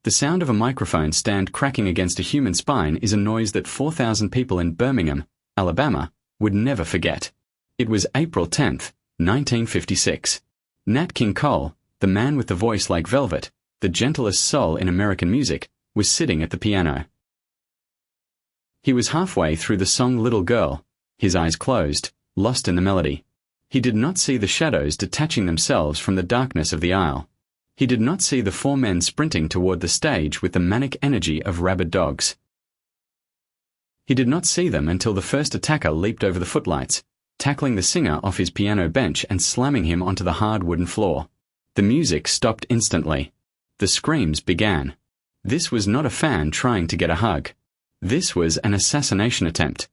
The sound of a microphone stand cracking against a human spine is a noise that 4,000 people in Birmingham, Alabama, would never forget. It was April 10, 1956. Nat King Cole, the man with the voice like velvet, the gentlest soul in American music, was sitting at the piano. He was halfway through the song Little Girl, his eyes closed, lost in the melody. He did not see the shadows detaching themselves from the darkness of the aisle. He did not see the four men sprinting toward the stage with the manic energy of rabid dogs. He did not see them until the first attacker leaped over the footlights, tackling the singer off his piano bench and slamming him onto the hard wooden floor. The music stopped instantly. The screams began. This was not a fan trying to get a hug. This was an assassination attempt.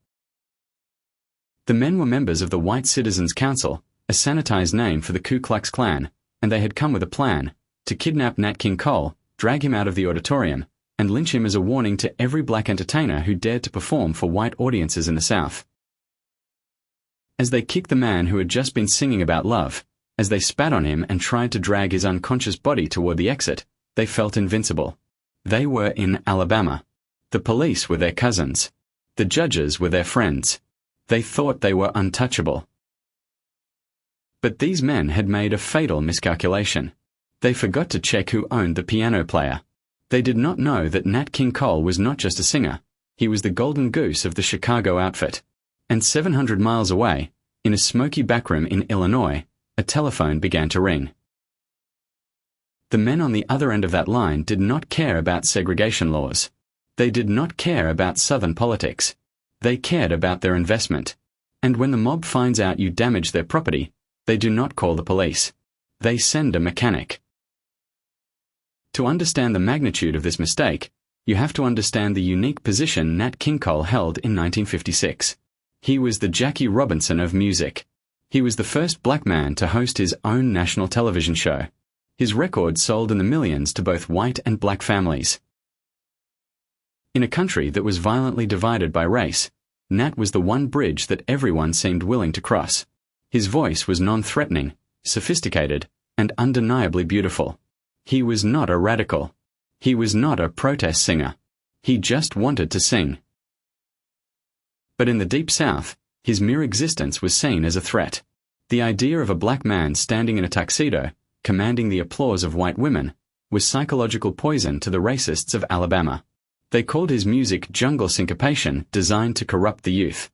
The men were members of the White Citizens Council, a sanitized name for the Ku Klux Klan, and they had come with a plan to kidnap Nat King Cole, drag him out of the auditorium, and lynch him as a warning to every black entertainer who dared to perform for white audiences in the South. As they kicked the man who had just been singing about love, as they spat on him and tried to drag his unconscious body toward the exit, they felt invincible. They were in Alabama. The police were their cousins. The judges were their friends. They thought they were untouchable. But these men had made a fatal miscalculation. They forgot to check who owned the piano player. They did not know that Nat King Cole was not just a singer, he was the golden goose of the Chicago outfit. And 700 miles away, in a smoky backroom in Illinois, a telephone began to ring. The men on the other end of that line did not care about segregation laws. They did not care about Southern politics. They cared about their investment. And when the mob finds out you damage their property, they do not call the police. They send a mechanic. To understand the magnitude of this mistake, you have to understand the unique position Nat King Cole held in 1956. He was the Jackie Robinson of music. He was the first black man to host his own national television show. His record sold in the millions to both white and black families. In a country that was violently divided by race, Nat was the one bridge that everyone seemed willing to cross. His voice was non-threatening, sophisticated, and undeniably beautiful. He was not a radical. He was not a protest singer. He just wanted to sing. But in the Deep South, his mere existence was seen as a threat. The idea of a black man standing in a tuxedo, commanding the applause of white women, was psychological poison to the racists of Alabama. They called his music jungle syncopation designed to corrupt the youth.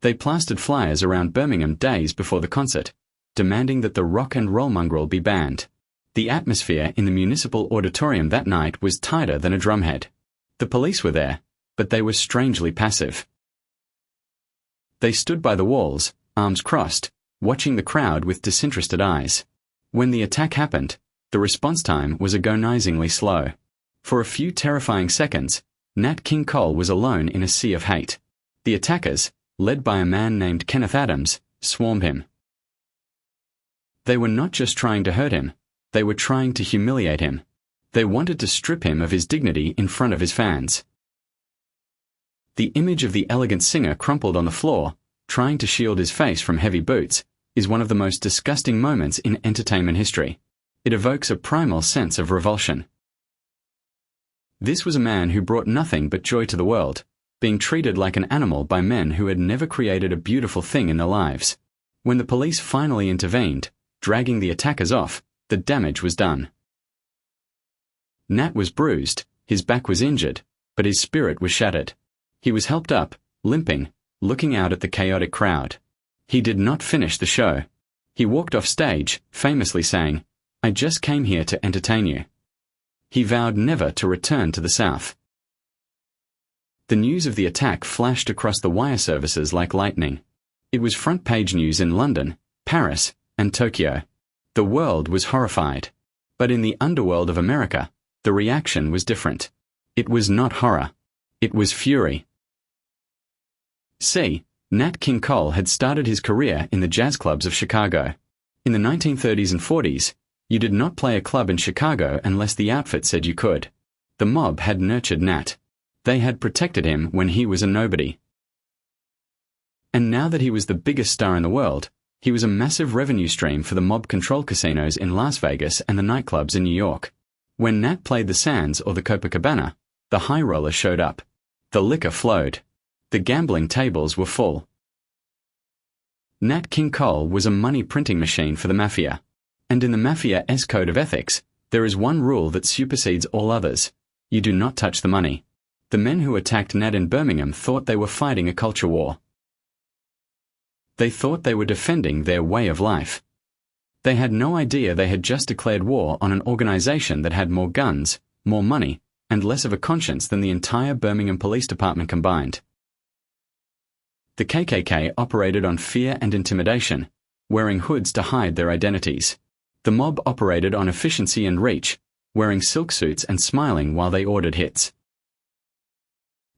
They plastered flyers around Birmingham days before the concert, demanding that the rock and roll mongrel be banned. The atmosphere in the municipal auditorium that night was tighter than a drumhead. The police were there, but they were strangely passive. They stood by the walls, arms crossed, watching the crowd with disinterested eyes. When the attack happened, the response time was agonizingly slow. For a few terrifying seconds, Nat King Cole was alone in a sea of hate. The attackers, led by a man named Kenneth Adams, swarmed him. They were not just trying to hurt him, they were trying to humiliate him. They wanted to strip him of his dignity in front of his fans. The image of the elegant singer crumpled on the floor, trying to shield his face from heavy boots, is one of the most disgusting moments in entertainment history. It evokes a primal sense of revulsion. This was a man who brought nothing but joy to the world, being treated like an animal by men who had never created a beautiful thing in their lives. When the police finally intervened, dragging the attackers off, the damage was done. Nat was bruised, his back was injured, but his spirit was shattered. He was helped up, limping, looking out at the chaotic crowd. He did not finish the show. He walked off stage, famously saying, "I just came here to entertain you." He vowed never to return to the South. The news of the attack flashed across the wire services like lightning. It was front-page news in London, Paris, and Tokyo. The world was horrified. But in the underworld of America, the reaction was different. It was not horror. It was fury. See, Nat King Cole had started his career in the jazz clubs of Chicago. In the 1930s and 40s, you did not play a club in Chicago unless the outfit said you could. The mob had nurtured Nat. They had protected him when he was a nobody. And now that he was the biggest star in the world, he was a massive revenue stream for the mob-controlled casinos in Las Vegas and the nightclubs in New York. When Nat played the Sands or the Copacabana, the high roller showed up. The liquor flowed. The gambling tables were full. Nat King Cole was a money-printing machine for the Mafia. And in the Mafia's code of ethics, there is one rule that supersedes all others. You do not touch the money. The men who attacked Nat in Birmingham thought they were fighting a culture war. They thought they were defending their way of life. They had no idea they had just declared war on an organization that had more guns, more money, and less of a conscience than the entire Birmingham Police Department combined. The KKK operated on fear and intimidation, wearing hoods to hide their identities. The mob operated on efficiency and reach, wearing silk suits and smiling while they ordered hits.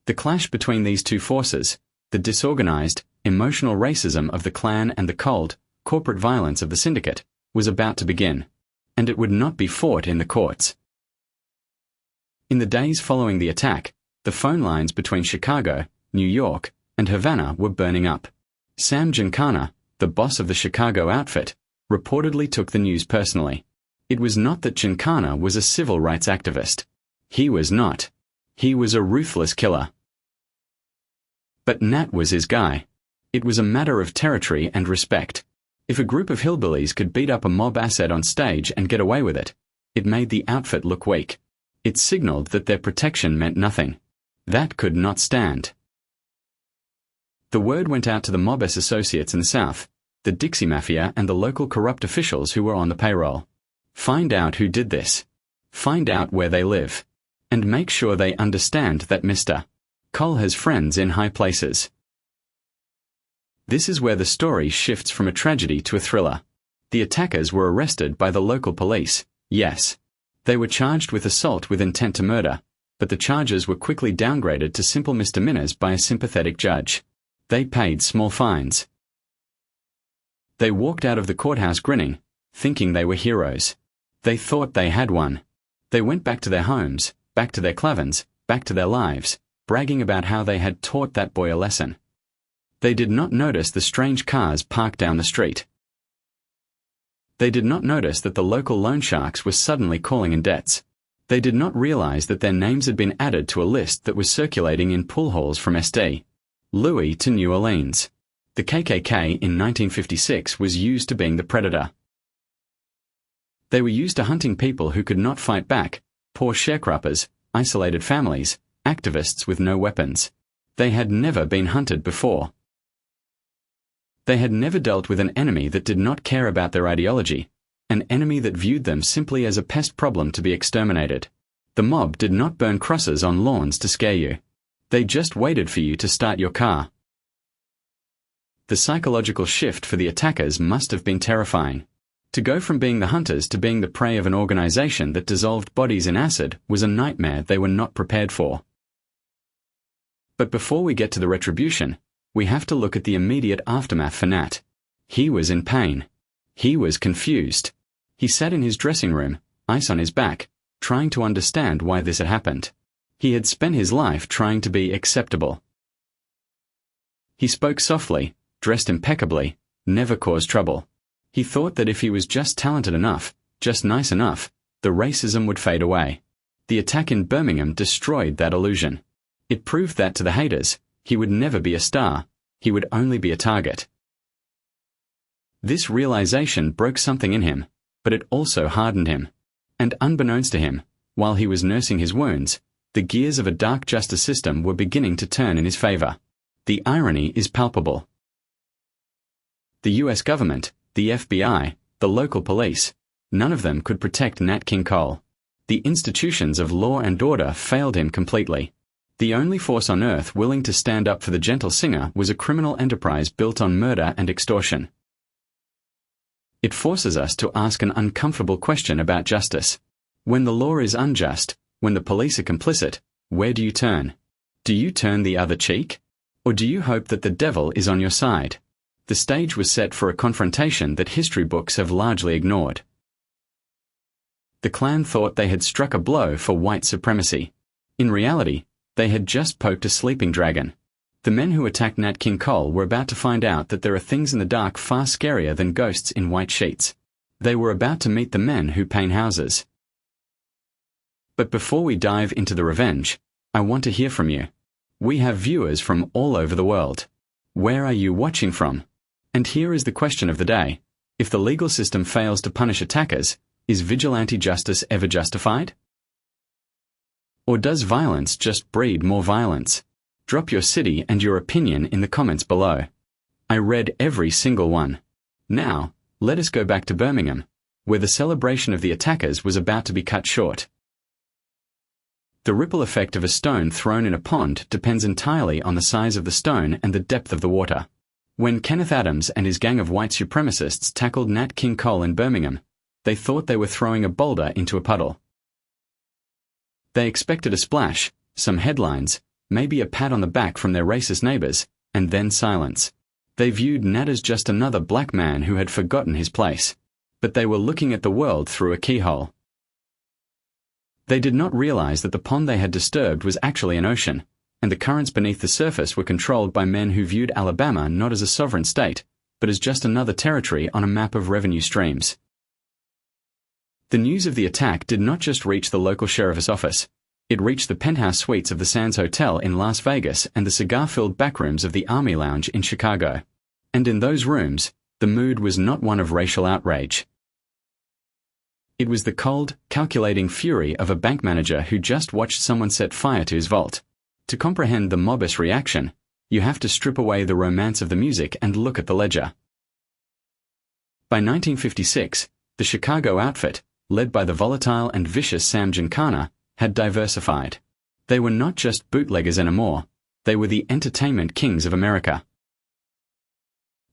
The clash between these two forces, the disorganized, emotional racism of the Klan and the cold, corporate violence of the syndicate, was about to begin, and it would not be fought in the courts. In the days following the attack, the phone lines between Chicago, New York, and Havana were burning up. Sam Giancana, the boss of the Chicago outfit, reportedly took the news personally. It was not that Giancana was a civil rights activist. He was not. He was a ruthless killer. But Nat was his guy. It was a matter of territory and respect. If a group of hillbillies could beat up a mob asset on stage and get away with it, it made the outfit look weak. It signaled that their protection meant nothing. That could not stand. The word went out to the mob's associates in the South, the Dixie Mafia and the local corrupt officials who were on the payroll. Find out who did this. Find out where they live. And make sure they understand that Mr. Cole has friends in high places. This is where the story shifts from a tragedy to a thriller. The attackers were arrested by the local police, yes. They were charged with assault with intent to murder, but the charges were quickly downgraded to simple misdemeanors by a sympathetic judge. They paid small fines. They walked out of the courthouse grinning, thinking they were heroes. They thought they had won. They went back to their homes, back to their clavins, back to their lives, bragging about how they had taught that boy a lesson. They did not notice the strange cars parked down the street. They did not notice that the local loan sharks were suddenly calling in debts. They did not realize that their names had been added to a list that was circulating in pool halls from SD. Louis to New Orleans. The KKK in 1956 was used to being the predator. They were used to hunting people who could not fight back, poor sharecroppers, isolated families, activists with no weapons. They had never been hunted before. They had never dealt with an enemy that did not care about their ideology, an enemy that viewed them simply as a pest problem to be exterminated. The mob did not burn crosses on lawns to scare you. They just waited for you to start your car. The psychological shift for the attackers must have been terrifying. To go from being the hunters to being the prey of an organization that dissolved bodies in acid was a nightmare they were not prepared for. But before we get to the retribution, we have to look at the immediate aftermath for Nat. He was in pain. He was confused. He sat in his dressing room, ice on his back, trying to understand why this had happened. He had spent his life trying to be acceptable. He spoke softly, dressed impeccably, never caused trouble. He thought that if he was just talented enough, just nice enough, the racism would fade away. The attack in Birmingham destroyed that illusion. It proved that to the haters, he would never be a star, he would only be a target. This realization broke something in him, but it also hardened him. And unbeknownst to him, while he was nursing his wounds, the gears of a dark justice system were beginning to turn in his favor. The irony is palpable. The US government, the FBI, the local police, none of them could protect Nat King Cole. The institutions of law and order failed him completely. The only force on earth willing to stand up for the gentle singer was a criminal enterprise built on murder and extortion. It forces us to ask an uncomfortable question about justice. When the law is unjust, when the police are complicit, where do you turn? Do you turn the other cheek? Or do you hope that the devil is on your side? The stage was set for a confrontation that history books have largely ignored. The Klan thought they had struck a blow for white supremacy. In reality, they had just poked a sleeping dragon. The men who attacked Nat King Cole were about to find out that there are things in the dark far scarier than ghosts in white sheets. They were about to meet the men who paint houses. But before we dive into the revenge, I want to hear from you. We have viewers from all over the world. Where are you watching from? And here is the question of the day. If the legal system fails to punish attackers, is vigilante justice ever justified? Or does violence just breed more violence? Drop your city and your opinion in the comments below. I read every single one. Now, let us go back to Birmingham, where the celebration of the attackers was about to be cut short. The ripple effect of a stone thrown in a pond depends entirely on the size of the stone and the depth of the water. When Kenneth Adams and his gang of white supremacists tackled Nat King Cole in Birmingham, they thought they were throwing a boulder into a puddle. They expected a splash, some headlines, maybe a pat on the back from their racist neighbors, and then silence. They viewed Nat as just another black man who had forgotten his place. But they were looking at the world through a keyhole. They did not realize that the pond they had disturbed was actually an ocean, and the currents beneath the surface were controlled by men who viewed Alabama not as a sovereign state, but as just another territory on a map of revenue streams. The news of the attack did not just reach the local sheriff's office. It reached the penthouse suites of the Sands Hotel in Las Vegas and the cigar-filled backrooms of the Army Lounge in Chicago. And in those rooms, the mood was not one of racial outrage. It was the cold, calculating fury of a bank manager who just watched someone set fire to his vault. To comprehend the mob's reaction, you have to strip away the romance of the music and look at the ledger. By 1956, the Chicago outfit, led by the volatile and vicious Sam Giancana, had diversified. They were not just bootleggers anymore, they were the entertainment kings of America.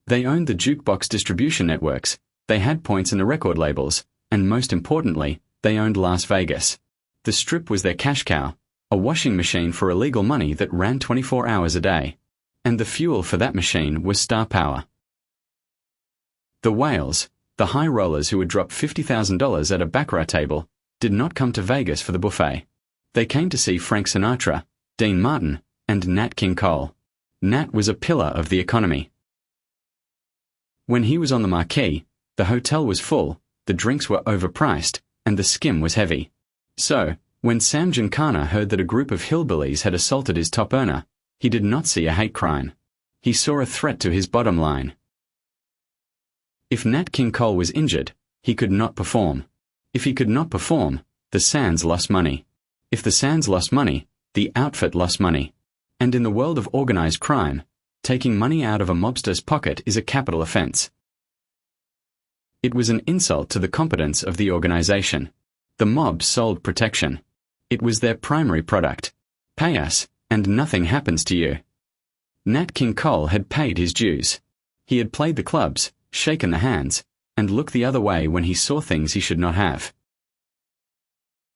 They owned the jukebox distribution networks, they had points in the record labels, and most importantly, they owned Las Vegas. The Strip was their cash cow, a washing machine for illegal money that ran 24 hours a day. And the fuel for that machine was star power. The whales, the high rollers who would drop $50,000 at a baccarat table, did not come to Vegas for the buffet. They came to see Frank Sinatra, Dean Martin, and Nat King Cole. Nat was a pillar of the economy. When he was on the marquee, the hotel was full, the drinks were overpriced, and the skim was heavy. So, when Sam Giancana heard that a group of hillbillies had assaulted his top earner, he did not see a hate crime. He saw a threat to his bottom line. If Nat King Cole was injured, he could not perform. If he could not perform, the Sands lost money. If the Sands lost money, the outfit lost money. And in the world of organized crime, taking money out of a mobster's pocket is a capital offense. It was an insult to the competence of the organization. The mob sold protection. It was their primary product. Pay us, and nothing happens to you. Nat King Cole had paid his dues. He had played the clubs, shaken the hands, and looked the other way when he saw things he should not have.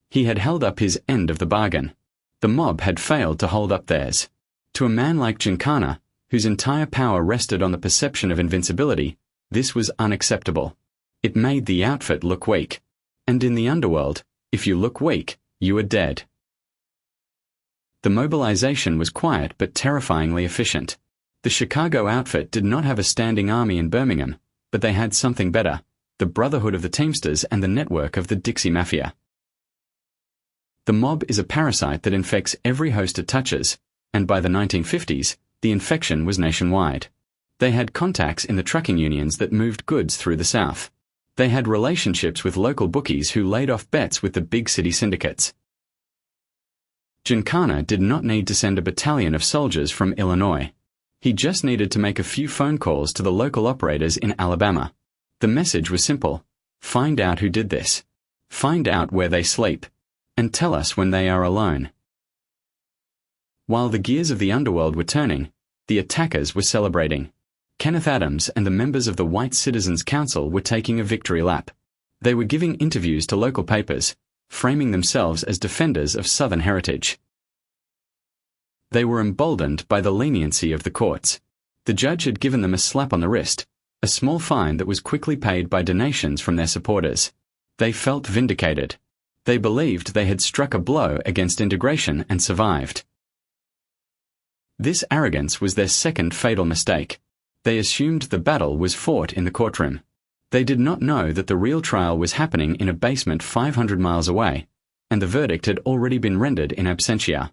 He had held up his end of the bargain. The mob had failed to hold up theirs. To a man like Giancana, whose entire power rested on the perception of invincibility, this was unacceptable. It made the outfit look weak. And in the underworld, if you look weak, you are dead. The mobilization was quiet but terrifyingly efficient. The Chicago outfit did not have a standing army in Birmingham, but they had something better, the Brotherhood of the Teamsters and the network of the Dixie Mafia. The mob is a parasite that infects every host it touches, and by the 1950s, the infection was nationwide. They had contacts in the trucking unions that moved goods through the South. They had relationships with local bookies who laid off bets with the big city syndicates. Giancana did not need to send a battalion of soldiers from Illinois. He just needed to make a few phone calls to the local operators in Alabama. The message was simple. Find out who did this. Find out where they sleep. And tell us when they are alone. While the gears of the underworld were turning, the attackers were celebrating. Kenneth Adams and the members of the White Citizens Council were taking a victory lap. They were giving interviews to local papers, framing themselves as defenders of Southern heritage. They were emboldened by the leniency of the courts. The judge had given them a slap on the wrist, a small fine that was quickly paid by donations from their supporters. They felt vindicated. They believed they had struck a blow against integration and survived. This arrogance was their second fatal mistake. They assumed the battle was fought in the courtroom. They did not know that the real trial was happening in a basement 500 miles away, and the verdict had already been rendered in absentia.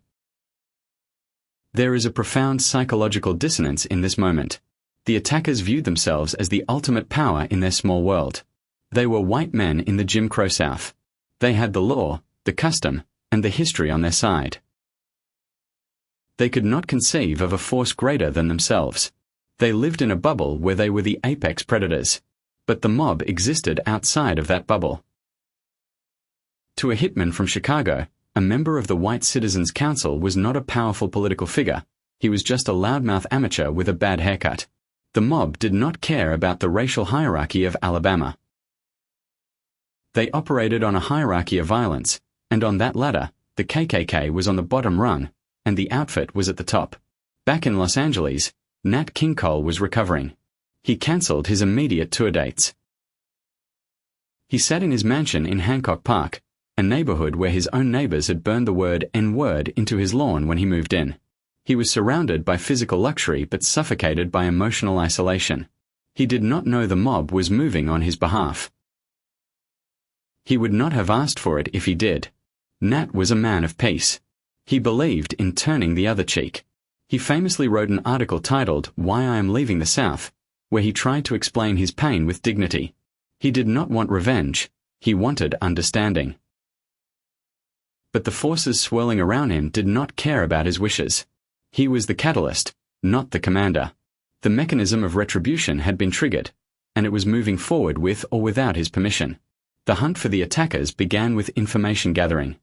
There is a profound psychological dissonance in this moment. The attackers viewed themselves as the ultimate power in their small world. They were white men in the Jim Crow South. They had the law, the custom, and the history on their side. They could not conceive of a force greater than themselves. They lived in a bubble where they were the apex predators. But the mob existed outside of that bubble. To a hitman from Chicago, a member of the White Citizens Council was not a powerful political figure. He was just a loudmouth amateur with a bad haircut. The mob did not care about the racial hierarchy of Alabama. They operated on a hierarchy of violence, and on that ladder, the KKK was on the bottom rung, and the outfit was at the top. Back in Los Angeles, Nat King Cole was recovering. He cancelled his immediate tour dates. He sat in his mansion in Hancock Park, a neighborhood where his own neighbors had burned the word N-word into his lawn when he moved in. He was surrounded by physical luxury but suffocated by emotional isolation. He did not know the mob was moving on his behalf. He would not have asked for it if he did. Nat was a man of peace. He believed in turning the other cheek. He famously wrote an article titled "Why I Am Leaving the South," where he tried to explain his pain with dignity. He did not want revenge. He wanted understanding. But the forces swirling around him did not care about his wishes. He was the catalyst, not the commander. The mechanism of retribution had been triggered, and it was moving forward with or without his permission. The hunt for the attackers began with information gathering.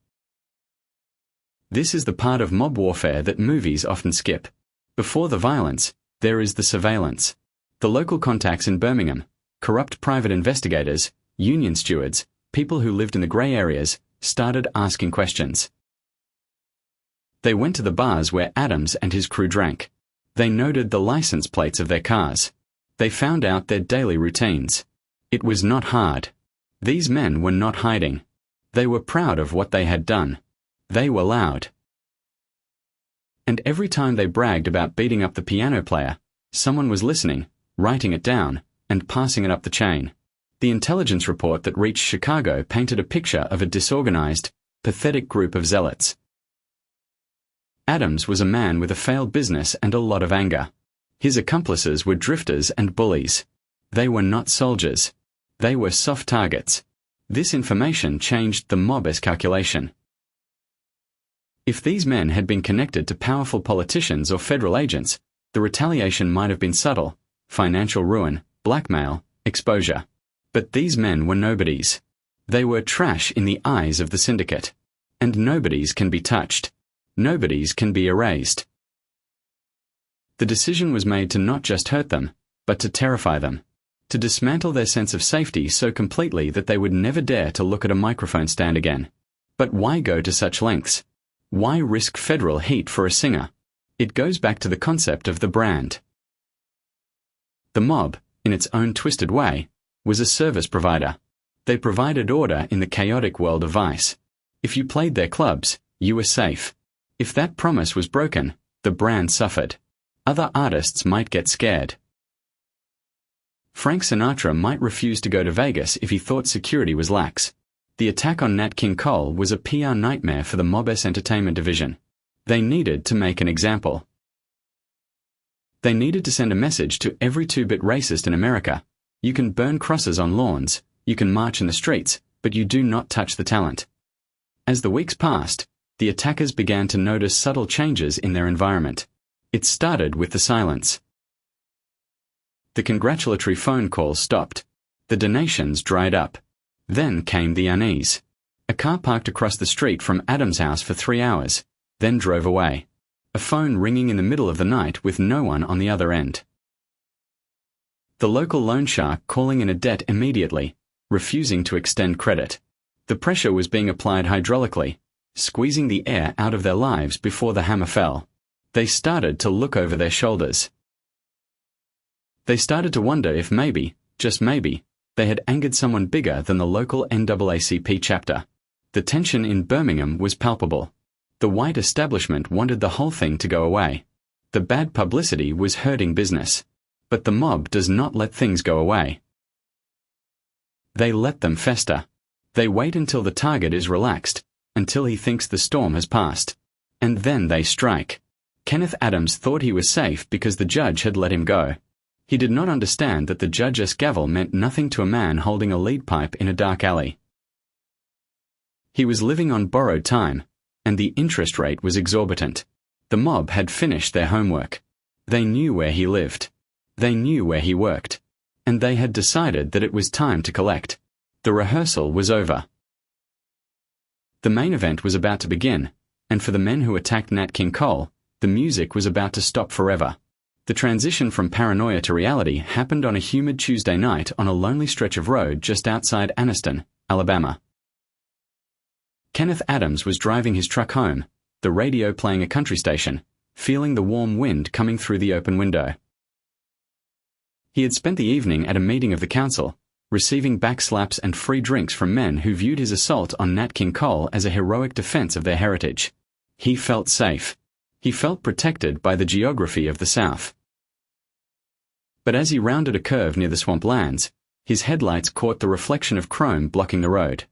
This is the part of mob warfare that movies often skip. Before the violence, there is the surveillance. The local contacts in Birmingham, corrupt private investigators, union stewards, people who lived in the grey areas, started asking questions. They went to the bars where Adams and his crew drank. They noted the license plates of their cars. They found out their daily routines. It was not hard. These men were not hiding. They were proud of what they had done. They were loud. And every time they bragged about beating up the piano player, someone was listening, writing it down, and passing it up the chain. The intelligence report that reached Chicago painted a picture of a disorganized, pathetic group of zealots. Adams was a man with a failed business and a lot of anger. His accomplices were drifters and bullies. They were not soldiers. They were soft targets. This information changed the mob's calculation. If these men had been connected to powerful politicians or federal agents, the retaliation might have been subtle: financial ruin, blackmail, exposure. But these men were nobodies. They were trash in the eyes of the syndicate. And nobodies can be touched. Nobodies can be erased. The decision was made to not just hurt them, but to terrify them. To dismantle their sense of safety so completely that they would never dare to look at a microphone stand again. But why go to such lengths? Why risk federal heat for a singer? It goes back to the concept of the brand. The mob, in its own twisted way, was a service provider. They provided order in the chaotic world of vice. If you played their clubs, you were safe. If that promise was broken, the brand suffered. Other artists might get scared. Frank Sinatra might refuse to go to Vegas if he thought security was lax. The attack on Nat King Cole was a PR nightmare for the mob's entertainment division. They needed to make an example. They needed to send a message to every two-bit racist in America. You can burn crosses on lawns, you can march in the streets, but you do not touch the talent. As the weeks passed, the attackers began to notice subtle changes in their environment. It started with the silence. The congratulatory phone calls stopped. The donations dried up. Then came the unease. A car parked across the street from Adam's house for 3 hours, then drove away. A phone ringing in the middle of the night with no one on the other end. The local loan shark calling in a debt immediately, refusing to extend credit. The pressure was being applied hydraulically, squeezing the air out of their lives before the hammer fell. They started to look over their shoulders. They started to wonder if maybe, just maybe, they had angered someone bigger than the local NAACP chapter. The tension in Birmingham was palpable. The white establishment wanted the whole thing to go away. The bad publicity was hurting business. But the mob does not let things go away. They let them fester. They wait until the target is relaxed, until he thinks the storm has passed. And then they strike. Kenneth Adams thought he was safe because the judge had let him go. He did not understand that the judge's gavel meant nothing to a man holding a lead pipe in a dark alley. He was living on borrowed time, and the interest rate was exorbitant. The mob had finished their homework. They knew where he lived. They knew where he worked. And they had decided that it was time to collect. The rehearsal was over. The main event was about to begin, and for the men who attacked Nat King Cole, the music was about to stop forever. The transition from paranoia to reality happened on a humid Tuesday night on a lonely stretch of road just outside Anniston, Alabama. Kenneth Adams was driving his truck home, the radio playing a country station, feeling the warm wind coming through the open window. He had spent the evening at a meeting of the council, receiving backslaps and free drinks from men who viewed his assault on Nat King Cole as a heroic defense of their heritage. He felt safe. He felt protected by the geography of the South. But as he rounded a curve near the swamplands, his headlights caught the reflection of chrome blocking the road.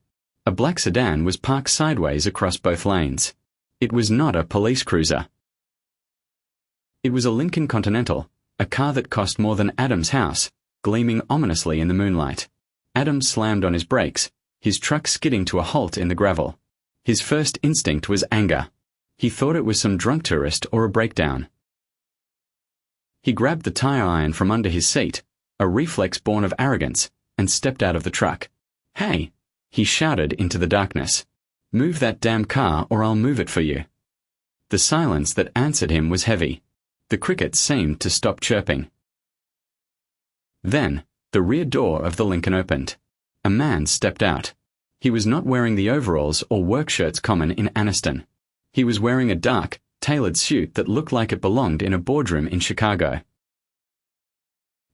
A black sedan was parked sideways across both lanes. It was not a police cruiser. It was a Lincoln Continental, a car that cost more than Adams' house, gleaming ominously in the moonlight. Adams slammed on his brakes, his truck skidding to a halt in the gravel. His first instinct was anger. He thought it was some drunk tourist or a breakdown. He grabbed the tire iron from under his seat, a reflex born of arrogance, and stepped out of the truck. "Hey!" he shouted into the darkness. "Move that damn car or I'll move it for you." The silence that answered him was heavy. The crickets seemed to stop chirping. Then, the rear door of the Lincoln opened. A man stepped out. He was not wearing the overalls or work shirts common in Anniston. He was wearing a dark, tailored suit that looked like it belonged in a boardroom in Chicago.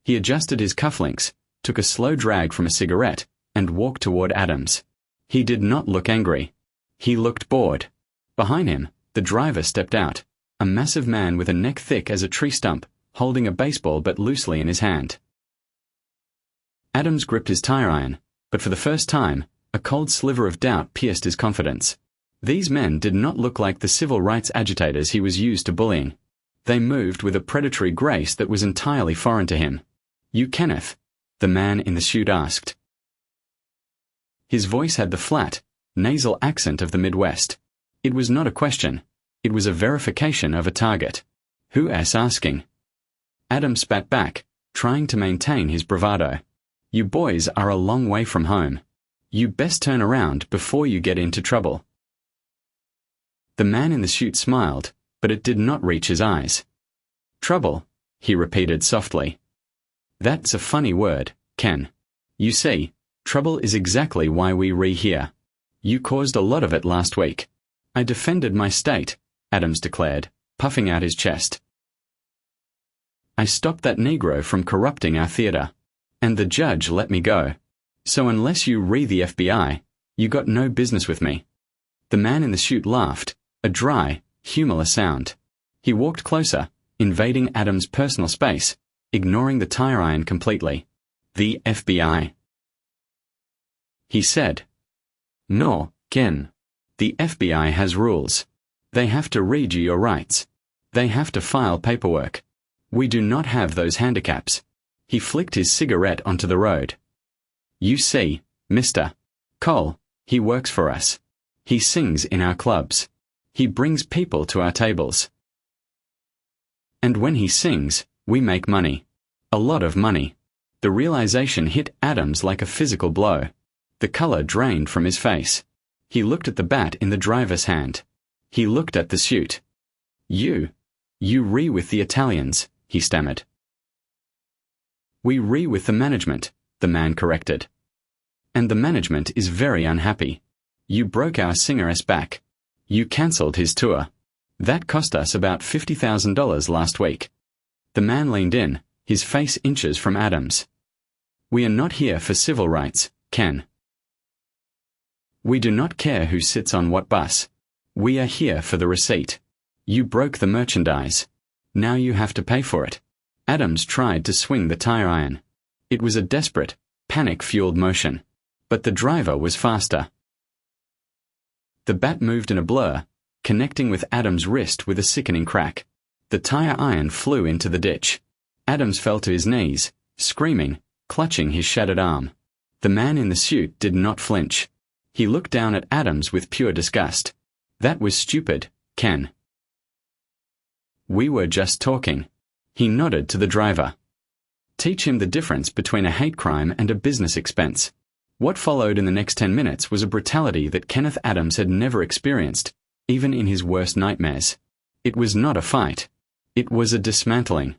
He adjusted his cufflinks, took a slow drag from a cigarette, and walked toward Adams. He did not look angry. He looked bored. Behind him, the driver stepped out, a massive man with a neck thick as a tree stump, holding a baseball bat loosely in his hand. Adams gripped his tire iron, but for the first time, a cold sliver of doubt pierced his confidence. These men did not look like the civil rights agitators he was used to bullying. They moved with a predatory grace that was entirely foreign to him. "You Kenneth?" the man in the suit asked. His voice had the flat, nasal accent of the Midwest. It was not a question. It was a verification of a target. "Who is asking?" Adam spat back, trying to maintain his bravado. "You boys are a long way from home. You best turn around before you get into trouble." The man in the suit smiled, but it did not reach his eyes. "Trouble," he repeated softly. "That's a funny word, Ken. You see, trouble is exactly why we here. You caused a lot of it last week." "I defended my state," Adams declared, puffing out his chest. "I stopped that Negro from corrupting our theater. And the judge let me go. So unless you the FBI, you got no business with me." The man in the suit laughed, a dry, humorless sound. He walked closer, invading Adams' personal space, ignoring the tire iron completely. "The FBI," he said. "No, Ken. The FBI has rules. They have to read you your rights. They have to file paperwork. We do not have those handicaps." He flicked his cigarette onto the road. "You see, Mr. Cole, he works for us. He sings in our clubs. He brings people to our tables. And when he sings, we make money. A lot of money." The realization hit Adams like a physical blow. The color drained from his face. He looked at the bat in the driver's hand. He looked at the suit. You with the Italians," he stammered. "We with the management," the man corrected. "And the management is very unhappy. You broke our singer's back. You cancelled his tour. That cost us about $50,000 last week." The man leaned in, his face inches from Adams. "We are not here for civil rights, Ken. We do not care who sits on what bus. We are here for the receipt. You broke the merchandise. Now you have to pay for it." Adams tried to swing the tire iron. It was a desperate, panic-fueled motion. But the driver was faster. The bat moved in a blur, connecting with Adams' wrist with a sickening crack. The tire iron flew into the ditch. Adams fell to his knees, screaming, clutching his shattered arm. The man in the suit did not flinch. He looked down at Adams with pure disgust. "That was stupid, Ken. We were just talking." He nodded to the driver. Teach him the difference between a hate crime and a business expense. What followed in the next 10 minutes was a brutality that Kenneth Adams had never experienced, even in his worst nightmares. It was not a fight. It was a dismantling.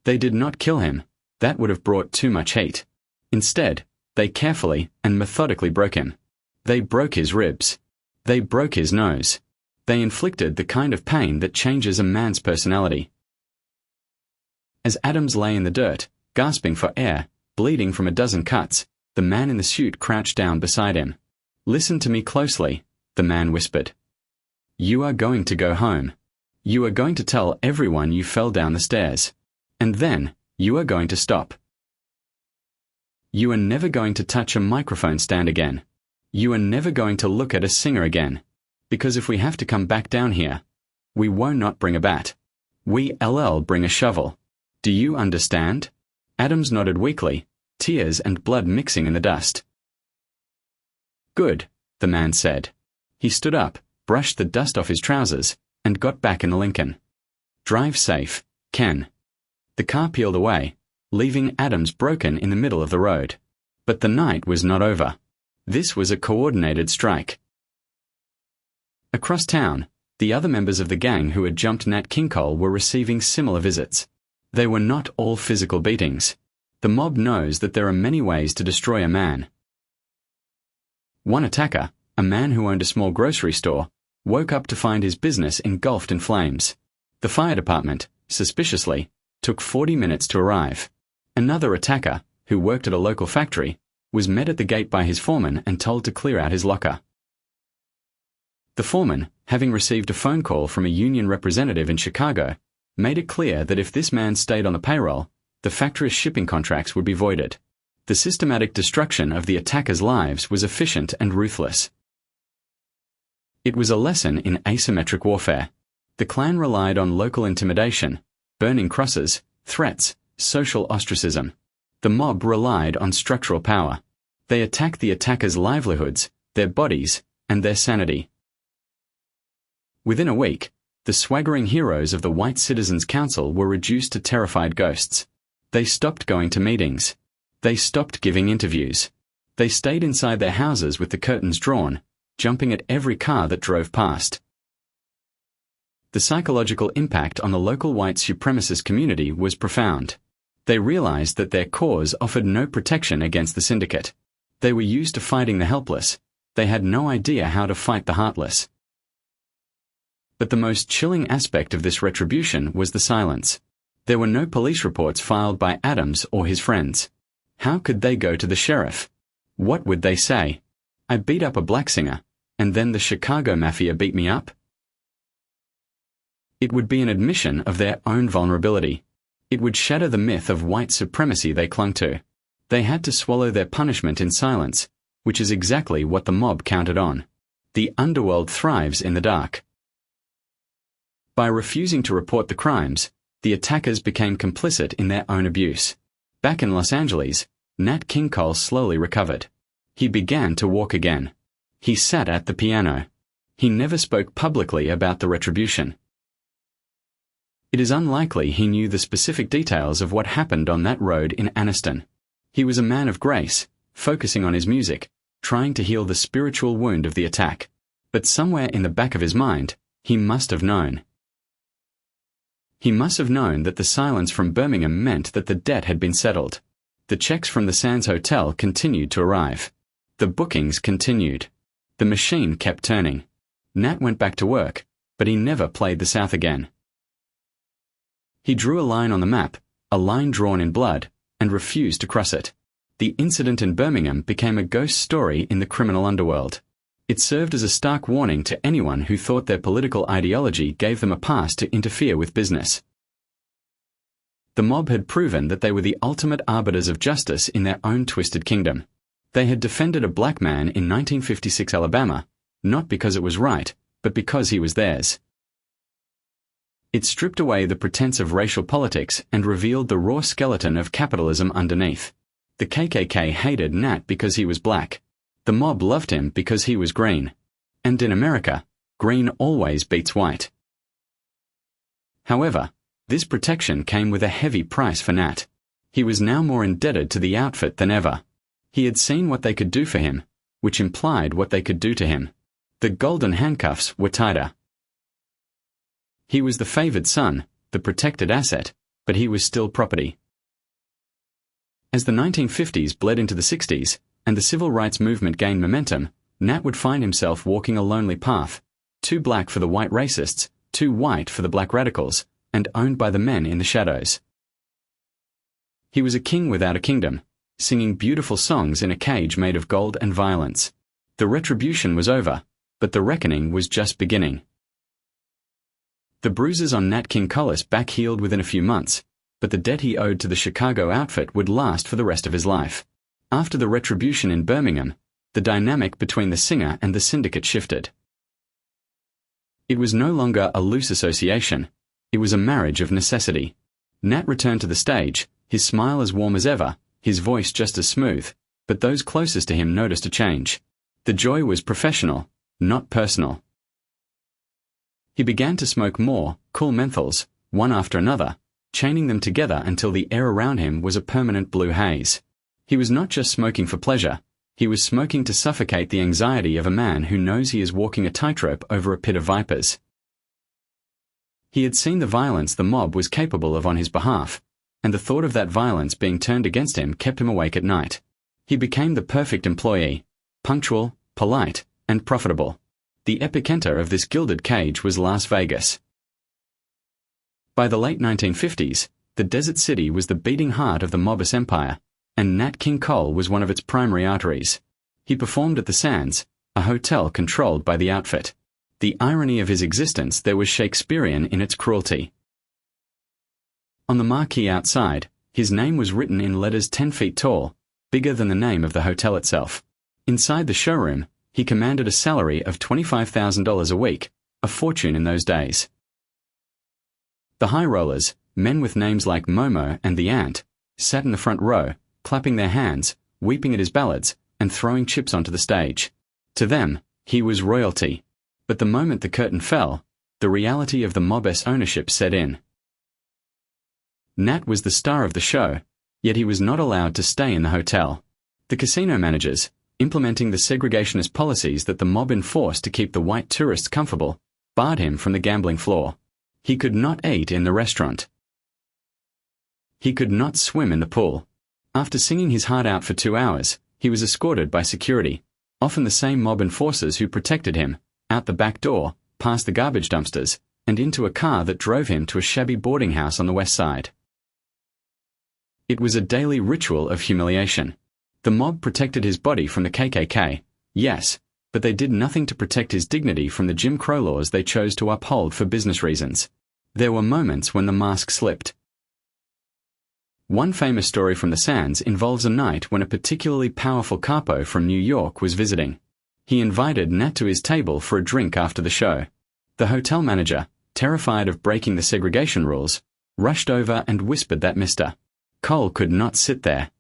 They did not kill him. That would have brought too much hate. Instead, they carefully and methodically broke him. They broke his ribs. They broke his nose. They inflicted the kind of pain that changes a man's personality. As Adams lay in the dirt, gasping for air, bleeding from a dozen cuts, the man in the suit crouched down beside him. "Listen to me closely," the man whispered. "You are going to go home. You are going to tell everyone you fell down the stairs. And then, you are going to stop. You are never going to touch a microphone stand again. You are never going to look at a singer again. Because if we have to come back down here, we won't not bring a bat. We'll bring a shovel. Do you understand?" Adams nodded weakly, tears and blood mixing in the dust. "Good," the man said. He stood up, brushed the dust off his trousers, and got back in the Lincoln. "Drive safe, Ken." The car peeled away, leaving Adams broken in the middle of the road. But the night was not over. This was a coordinated strike. Across town, the other members of the gang who had jumped Nat King Cole were receiving similar visits. They were not all physical beatings. The mob knows that there are many ways to destroy a man. One attacker, a man who owned a small grocery store, woke up to find his business engulfed in flames. The fire department, suspiciously, took 40 minutes to arrive. Another attacker, who worked at a local factory, was met at the gate by his foreman and told to clear out his locker. The foreman, having received a phone call from a union representative in Chicago, made it clear that if this man stayed on the payroll, the factory's shipping contracts would be voided. The systematic destruction of the attackers' lives was efficient and ruthless. It was a lesson in asymmetric warfare. The Klan relied on local intimidation, burning crosses, threats, social ostracism. The mob relied on structural power. They attacked the attackers' livelihoods, their bodies, and their sanity. Within a week, the swaggering heroes of the White Citizens Council were reduced to terrified ghosts. They stopped going to meetings. They stopped giving interviews. They stayed inside their houses with the curtains drawn, jumping at every car that drove past. The psychological impact on the local white supremacist community was profound. They realized that their cause offered no protection against the syndicate. They were used to fighting the helpless. They had no idea how to fight the heartless. But the most chilling aspect of this retribution was the silence. There were no police reports filed by Adams or his friends. How could they go to the sheriff? What would they say? "I beat up a black singer, and then the Chicago Mafia beat me up?" It would be an admission of their own vulnerability. It would shatter the myth of white supremacy they clung to. They had to swallow their punishment in silence, which is exactly what the mob counted on. The underworld thrives in the dark. By refusing to report the crimes, the attackers became complicit in their own abuse. Back in Los Angeles, Nat King Cole slowly recovered. He began to walk again. He sat at the piano. He never spoke publicly about the retribution. It is unlikely he knew the specific details of what happened on that road in Anniston. He was a man of grace, focusing on his music, trying to heal the spiritual wound of the attack. But somewhere in the back of his mind, he must have known. He must have known that the silence from Birmingham meant that the debt had been settled. The checks from the Sands Hotel continued to arrive. The bookings continued. The machine kept turning. Nat went back to work, but he never played the South again. He drew a line on the map, a line drawn in blood, and refused to cross it. The incident in Birmingham became a ghost story in the criminal underworld. It served as a stark warning to anyone who thought their political ideology gave them a pass to interfere with business. The mob had proven that they were the ultimate arbiters of justice in their own twisted kingdom. They had defended a black man in 1956 Alabama, not because it was right, but because he was theirs. It stripped away the pretense of racial politics and revealed the raw skeleton of capitalism underneath. The KKK hated Nat because he was black. The mob loved him because he was green. And in America, green always beats white. However, this protection came with a heavy price for Nat. He was now more indebted to the outfit than ever. He had seen what they could do for him, which implied what they could do to him. The golden handcuffs were tighter. He was the favored son, the protected asset, but he was still property. As the 1950s bled into the 60s, and the civil rights movement gained momentum, Nat would find himself walking a lonely path, too black for the white racists, too white for the black radicals, and owned by the men in the shadows. He was a king without a kingdom, singing beautiful songs in a cage made of gold and violence. The retribution was over, but the reckoning was just beginning. The bruises on Nat King Cole's back healed within a few months, but the debt he owed to the Chicago outfit would last for the rest of his life. After the retribution in Birmingham, the dynamic between the singer and the syndicate shifted. It was no longer a loose association, it was a marriage of necessity. Nat returned to the stage, his smile as warm as ever, his voice just as smooth, but those closest to him noticed a change. The joy was professional, not personal. He began to smoke more, cool menthols, one after another, chaining them together until the air around him was a permanent blue haze. He was not just smoking for pleasure, he was smoking to suffocate the anxiety of a man who knows he is walking a tightrope over a pit of vipers. He had seen the violence the mob was capable of on his behalf, and the thought of that violence being turned against him kept him awake at night. He became the perfect employee, punctual, polite, and profitable. The epicenter of this gilded cage was Las Vegas. By the late 1950s, the desert city was the beating heart of the mobus empire, and Nat King Cole was one of its primary arteries. He performed at the Sands, a hotel controlled by the outfit. The irony of his existence there was Shakespearean in its cruelty. On the marquee outside, his name was written in letters 10 feet tall, bigger than the name of the hotel itself. Inside the showroom, he commanded a salary of $25,000 a week, a fortune in those days. The high rollers, men with names like Momo and the Ant, sat in the front row, clapping their hands, weeping at his ballads, and throwing chips onto the stage. To them, he was royalty. But the moment the curtain fell, the reality of the mob-s ownership set in. Nat was the star of the show, yet he was not allowed to stay in the hotel. The casino managers, implementing the segregationist policies that the mob enforced to keep the white tourists comfortable, barred him from the gambling floor. He could not eat in the restaurant. He could not swim in the pool. After singing his heart out for 2 hours, he was escorted by security, often the same mob enforcers who protected him, out the back door, past the garbage dumpsters, and into a car that drove him to a shabby boarding house on the west side. It was a daily ritual of humiliation. The mob protected his body from the KKK, yes, but they did nothing to protect his dignity from the Jim Crow laws they chose to uphold for business reasons. There were moments when the mask slipped. One famous story from the Sands involves a night when a particularly powerful capo from New York was visiting. He invited Nat to his table for a drink after the show. The hotel manager, terrified of breaking the segregation rules, rushed over and whispered that Mr. Cole could not sit there.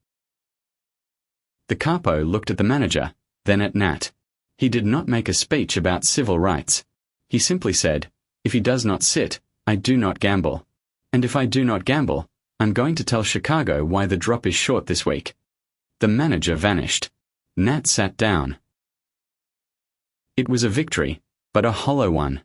The capo looked at the manager, then at Nat. He did not make a speech about civil rights. He simply said, "If he does not sit, I do not gamble. And if I do not gamble, I'm going to tell Chicago why the drop is short this week." The manager vanished. Nat sat down. It was a victory, but a hollow one.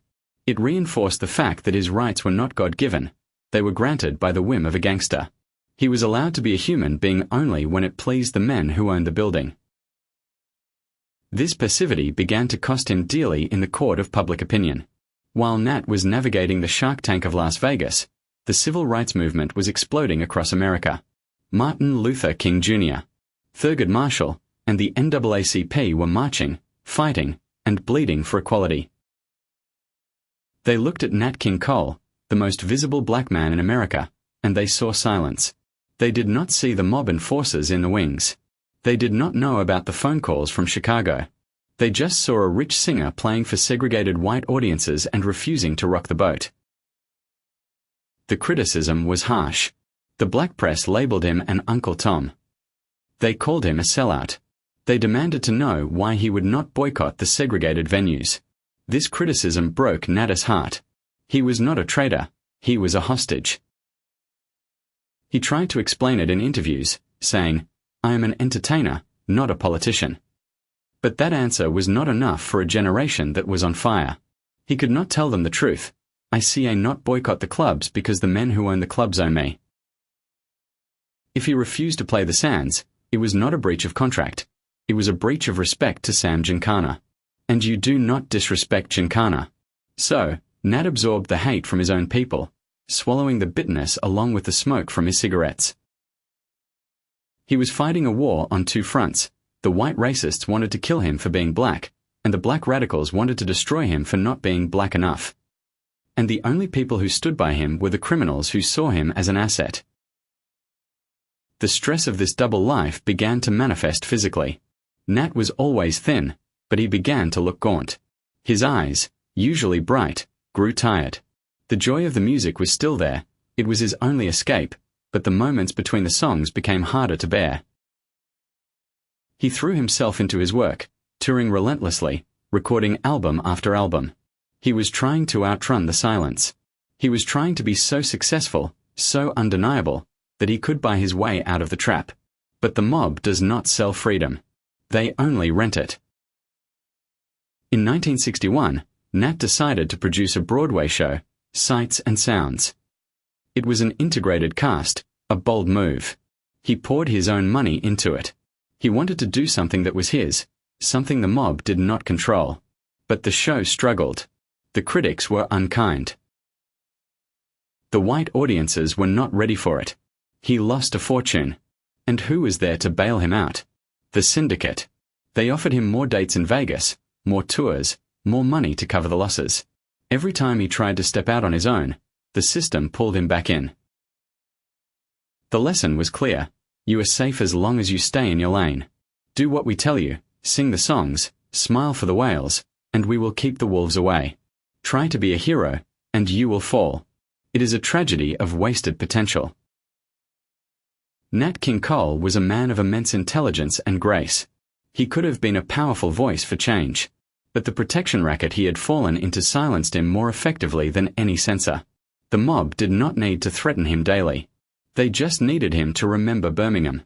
It reinforced the fact that his rights were not God-given. They were granted by the whim of a gangster. He was allowed to be a human being only when it pleased the men who owned the building. This passivity began to cost him dearly in the court of public opinion. While Nat was navigating the shark tank of Las Vegas, the civil rights movement was exploding across America. Martin Luther King Jr., Thurgood Marshall, and the NAACP were marching, fighting, and bleeding for equality. They looked at Nat King Cole, the most visible black man in America, and they saw silence. They did not see the mob enforcers in the wings. They did not know about the phone calls from Chicago. They just saw a rich singer playing for segregated white audiences and refusing to rock the boat. The criticism was harsh. The black press labeled him an Uncle Tom. They called him a sellout. They demanded to know why he would not boycott the segregated venues. This criticism broke Nat's heart. He was not a traitor, he was a hostage. He tried to explain it in interviews, saying, "I am an entertainer, not a politician." But that answer was not enough for a generation that was on fire. He could not tell them the truth. "I say not boycott the clubs because the men who own the clubs owe me." If he refused to play the Sands, it was not a breach of contract. It was a breach of respect to Sam Giancana. And you do not disrespect Giancana. So, Nat absorbed the hate from his own people, swallowing the bitterness along with the smoke from his cigarettes. He was fighting a war on two fronts. The white racists wanted to kill him for being black, and the black radicals wanted to destroy him for not being black enough. And the only people who stood by him were the criminals who saw him as an asset. The stress of this double life began to manifest physically. Nat was always thin, but he began to look gaunt. His eyes, usually bright, grew tired. The joy of the music was still there, it was his only escape, but the moments between the songs became harder to bear. He threw himself into his work, touring relentlessly, recording album after album. He was trying to outrun the silence. He was trying to be so successful, so undeniable, that he could buy his way out of the trap. But the mob does not sell freedom. They only rent it. In 1961, Nat decided to produce a Broadway show, Sights and Sounds. It was an integrated cast, a bold move. He poured his own money into it. He wanted to do something that was his, something the mob did not control. But the show struggled. The critics were unkind. The white audiences were not ready for it. He lost a fortune. And who was there to bail him out? The syndicate. They offered him more dates in Vegas, more tours, more money to cover the losses. Every time he tried to step out on his own, the system pulled him back in. The lesson was clear. You are safe as long as you stay in your lane. Do what we tell you, sing the songs, smile for the whales, and we will keep the wolves away. Try to be a hero, and you will fall. It is a tragedy of wasted potential. Nat King Cole was a man of immense intelligence and grace. He could have been a powerful voice for change. But the protection racket he had fallen into silenced him more effectively than any censor. The mob did not need to threaten him daily. They just needed him to remember Birmingham.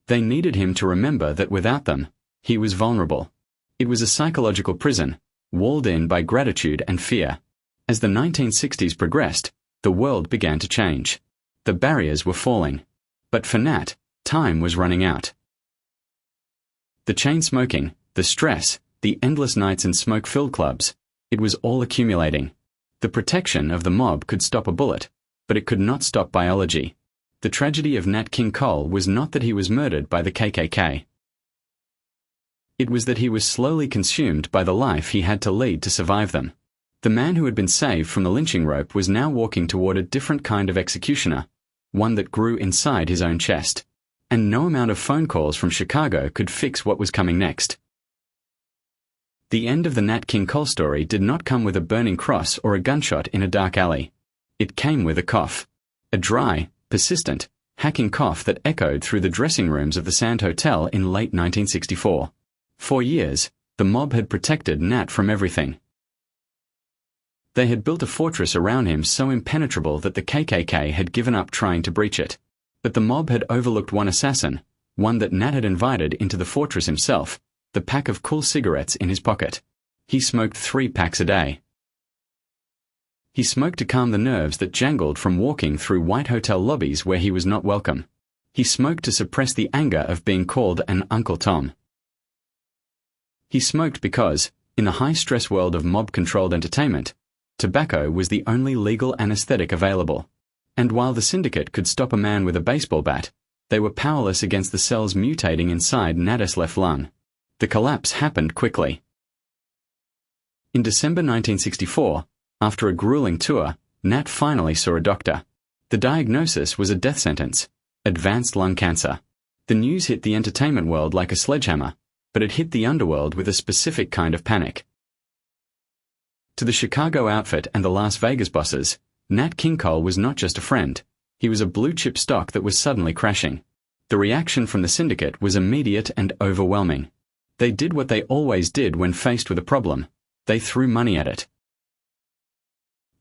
They needed him to remember that without them, he was vulnerable. It was a psychological prison, walled in by gratitude and fear. As the 1960s progressed, the world began to change. The barriers were falling. But for Nat, time was running out. The chain smoking, the stress, the endless nights in smoke-filled clubs, it was all accumulating. The protection of the mob could stop a bullet, but it could not stop biology. The tragedy of Nat King Cole was not that he was murdered by the KKK. It was that he was slowly consumed by the life he had to lead to survive them. The man who had been saved from the lynching rope was now walking toward a different kind of executioner, one that grew inside his own chest. And no amount of phone calls from Chicago could fix what was coming next. The end of the Nat King Cole story did not come with a burning cross or a gunshot in a dark alley. It came with a cough. A dry, persistent, hacking cough that echoed through the dressing rooms of the Sand Hotel in late 1964. For years, the mob had protected Nat from everything. They had built a fortress around him so impenetrable that the KKK had given up trying to breach it. But the mob had overlooked one assassin, one that Nat had invited into the fortress himself, the pack of cool cigarettes in his pocket. He smoked 3 packs a day. He smoked to calm the nerves that jangled from walking through white hotel lobbies where he was not welcome. He smoked to suppress the anger of being called an Uncle Tom. He smoked because, in the high-stress world of mob-controlled entertainment, tobacco was the only legal anesthetic available. And while the syndicate could stop a man with a baseball bat, they were powerless against the cells mutating inside Nat's left lung. The collapse happened quickly. In December 1964, after a grueling tour, Nat finally saw a doctor. The diagnosis was a death sentence: advanced lung cancer. The news hit the entertainment world like a sledgehammer, but it hit the underworld with a specific kind of panic. To the Chicago outfit and the Las Vegas bosses, Nat King Cole was not just a friend, he was a blue-chip stock that was suddenly crashing. The reaction from the syndicate was immediate and overwhelming. They did what they always did when faced with a problem. They threw money at it.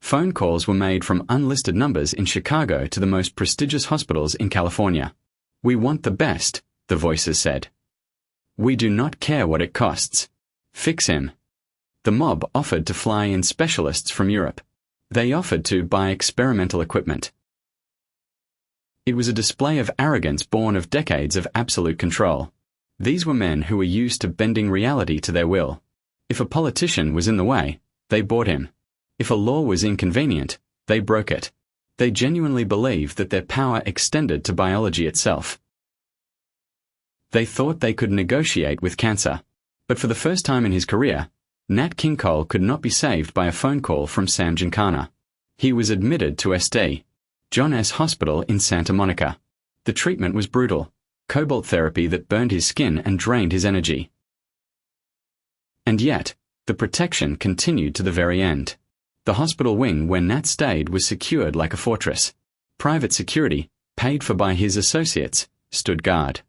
Phone calls were made from unlisted numbers in Chicago to the most prestigious hospitals in California. "We want the best," the voices said. "We do not care what it costs. Fix him." The mob offered to fly in specialists from Europe. They offered to buy experimental equipment. It was a display of arrogance born of decades of absolute control. These were men who were used to bending reality to their will. If a politician was in the way, they bought him. If a law was inconvenient, they broke it. They genuinely believed that their power extended to biology itself. They thought they could negotiate with cancer. But for the first time in his career, Nat King Cole could not be saved by a phone call from Sam Giancana. He was admitted to St. John S. Hospital in Santa Monica. The treatment was brutal, cobalt therapy that burned his skin and drained his energy. And yet, the protection continued to the very end. The hospital wing where Nat stayed was secured like a fortress. Private security, paid for by his associates, stood guard.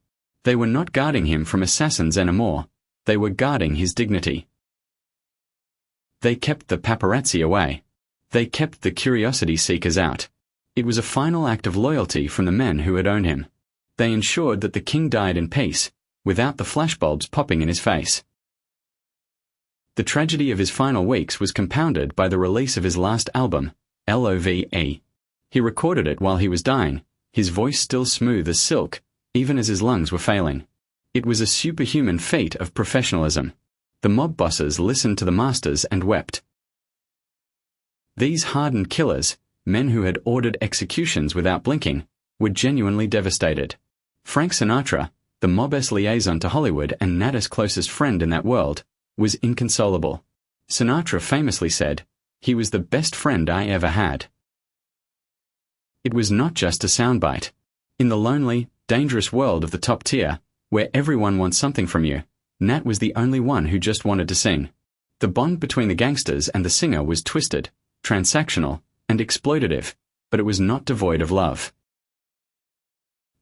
They were not guarding him from assassins anymore, they were guarding his dignity. They kept the paparazzi away. They kept the curiosity seekers out. It was a final act of loyalty from the men who had owned him. They ensured that the king died in peace, without the flashbulbs popping in his face. The tragedy of his final weeks was compounded by the release of his last album, Love. He recorded it while he was dying, his voice still smooth as silk, even as his lungs were failing. It was a superhuman feat of professionalism. The mob bosses listened to the masters and wept. These hardened killers, men who had ordered executions without blinking, were genuinely devastated. Frank Sinatra, the mob's liaison to Hollywood and Nat's closest friend in that world, was inconsolable. Sinatra famously said, "He was the best friend I ever had." It was not just a soundbite. In the lonely, dangerous world of the top tier, where everyone wants something from you, Nat was the only one who just wanted to sing. The bond between the gangsters and the singer was twisted, transactional, and exploitative, but it was not devoid of love.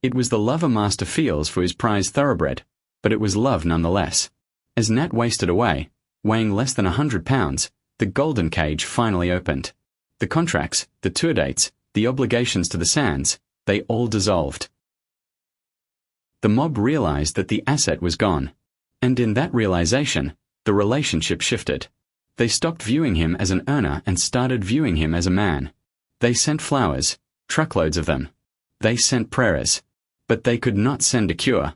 It was the love a master feels for his prized thoroughbred, but it was love nonetheless. As Nat wasted away, weighing less than 100 pounds, the golden cage finally opened. The contracts, the tour dates, the obligations to the Sands, they all dissolved. The mob realized that the asset was gone. And in that realization, the relationship shifted. They stopped viewing him as an earner and started viewing him as a man. They sent flowers, truckloads of them. They sent prayers. But they could not send a cure.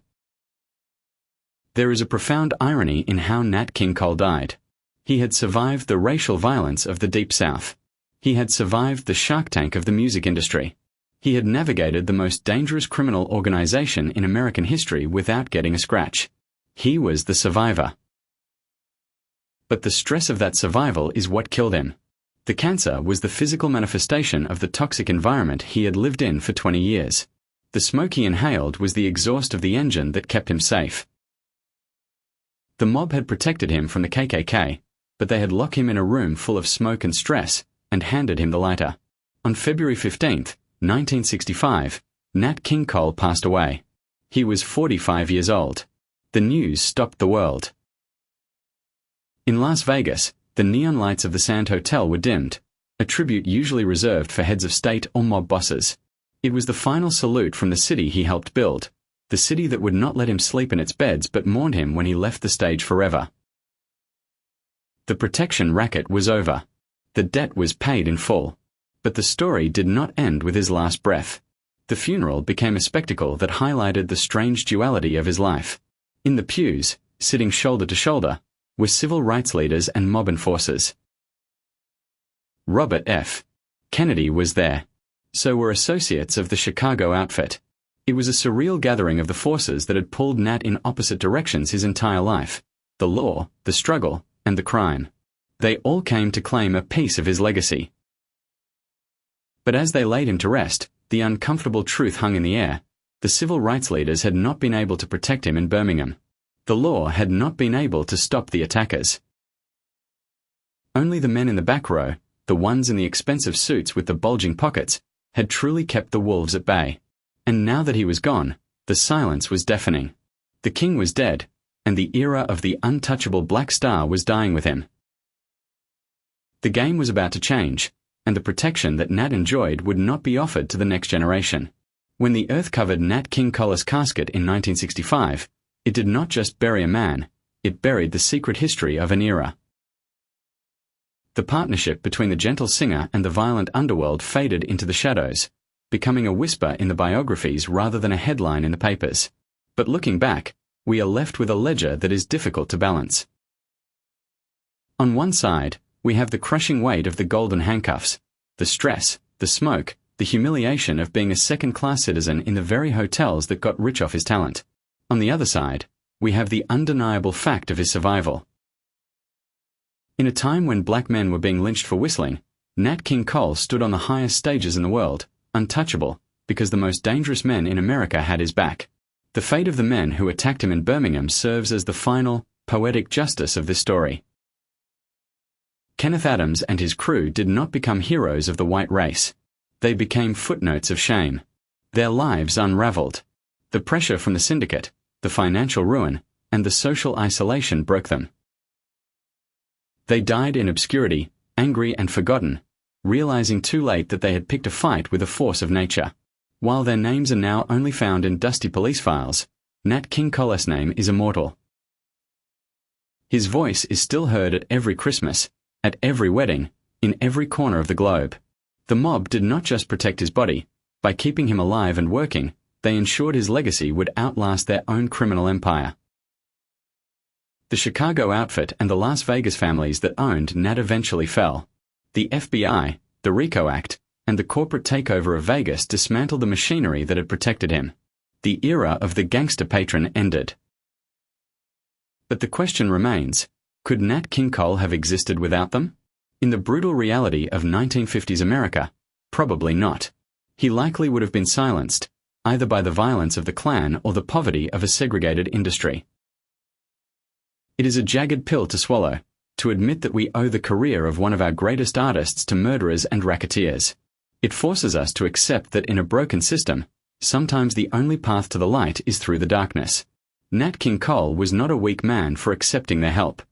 There is a profound irony in how Nat King Cole died. He had survived the racial violence of the Deep South. He had survived the Shark Tank of the music industry. He had navigated the most dangerous criminal organization in American history without getting a scratch. He was the survivor. But the stress of that survival is what killed him. The cancer was the physical manifestation of the toxic environment he had lived in for 20 years. The smoke he inhaled was the exhaust of the engine that kept him safe. The mob had protected him from the KKK, but they had locked him in a room full of smoke and stress, and handed him the lighter. On February 15, 1965, Nat King Cole passed away. He was 45 years old. The news stopped the world. In Las Vegas, the neon lights of the Sand Hotel were dimmed, a tribute usually reserved for heads of state or mob bosses. It was the final salute from the city he helped build, the city that would not let him sleep in its beds but mourned him when he left the stage forever. The protection racket was over. The debt was paid in full. But the story did not end with his last breath. The funeral became a spectacle that highlighted the strange duality of his life. In the pews, sitting shoulder to shoulder, were civil rights leaders and mob enforcers. Robert F. Kennedy was there. So were associates of the Chicago outfit. It was a surreal gathering of the forces that had pulled Nat in opposite directions his entire life: the law, the struggle, and the crime. They all came to claim a piece of his legacy. But as they laid him to rest, the uncomfortable truth hung in the air. The civil rights leaders had not been able to protect him in Birmingham. The law had not been able to stop the attackers. Only the men in the back row, the ones in the expensive suits with the bulging pockets, had truly kept the wolves at bay. And now that he was gone, the silence was deafening. The king was dead, and the era of the untouchable Black Star was dying with him. The game was about to change, and the protection that Nat enjoyed would not be offered to the next generation. When the earth covered Nat King Cole's casket in 1965, it did not just bury a man, it buried the secret history of an era. The partnership between the gentle singer and the violent underworld faded into the shadows, becoming a whisper in the biographies rather than a headline in the papers. But looking back, we are left with a ledger that is difficult to balance. On one side, we have the crushing weight of the golden handcuffs, the stress, the smoke, the humiliation of being a second-class citizen in the very hotels that got rich off his talent. On the other side, we have the undeniable fact of his survival. In a time when black men were being lynched for whistling, Nat King Cole stood on the highest stages in the world, untouchable, because the most dangerous men in America had his back. The fate of the men who attacked him in Birmingham serves as the final, poetic justice of this story. Kenneth Adams and his crew did not become heroes of the white race. They became footnotes of shame. Their lives unraveled. The pressure from the syndicate, the financial ruin, and the social isolation broke them. They died in obscurity, angry and forgotten, realizing too late that they had picked a fight with a force of nature. While their names are now only found in dusty police files, Nat King Cole's name is immortal. His voice is still heard at every Christmas, at every wedding, in every corner of the globe. The mob did not just protect his body. By keeping him alive and working, they ensured his legacy would outlast their own criminal empire. The Chicago outfit and the Las Vegas families that owned Nat eventually fell. The FBI, the RICO Act, and the corporate takeover of Vegas dismantled the machinery that had protected him. The era of the gangster patron ended. But the question remains, could Nat King Cole have existed without them? In the brutal reality of 1950s America, probably not. He likely would have been silenced, either by the violence of the Klan or the poverty of a segregated industry. It is a jagged pill to swallow, to admit that we owe the career of one of our greatest artists to murderers and racketeers. It forces us to accept that in a broken system, sometimes the only path to the light is through the darkness. Nat King Cole was not a weak man for accepting their help.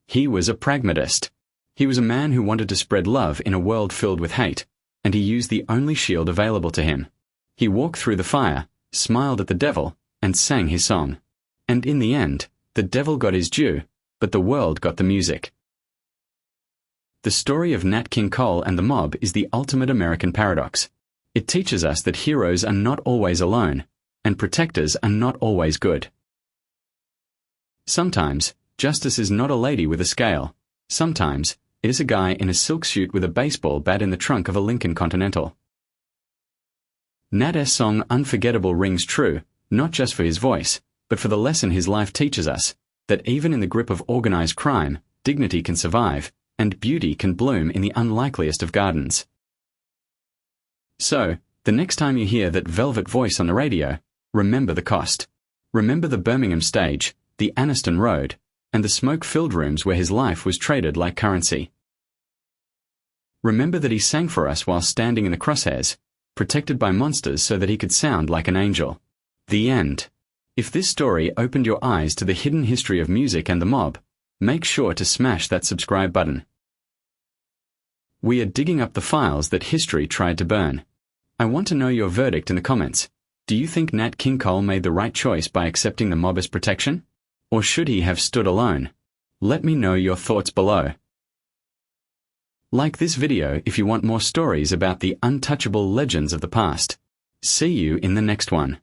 He was a pragmatist. He was a man who wanted to spread love in a world filled with hate, and he used the only shield available to him. He walked through the fire, smiled at the devil, and sang his song. And in the end, the devil got his due, but the world got the music. The story of Nat King Cole and the mob is the ultimate American paradox. It teaches us that heroes are not always alone, and protectors are not always good. Sometimes, justice is not a lady with a scale. Sometimes, it is a guy in a silk suit with a baseball bat in the trunk of a Lincoln Continental. Nat's song Unforgettable rings true, not just for his voice, but for the lesson his life teaches us, that even in the grip of organized crime, dignity can survive, and beauty can bloom in the unlikeliest of gardens. So, the next time you hear that velvet voice on the radio, remember the cost. Remember the Birmingham stage, the Anniston Road, and the smoke-filled rooms where his life was traded like currency. Remember that he sang for us while standing in the crosshairs, protected by monsters so that he could sound like an angel. The end. If this story opened your eyes to the hidden history of music and the mob, make sure to smash that subscribe button. We are digging up the files that history tried to burn. I want to know your verdict in the comments. Do you think Nat King Cole made the right choice by accepting the mob as protection? Or should he have stood alone? Let me know your thoughts below. Like this video if you want more stories about the untouchable legends of the past. See you in the next one.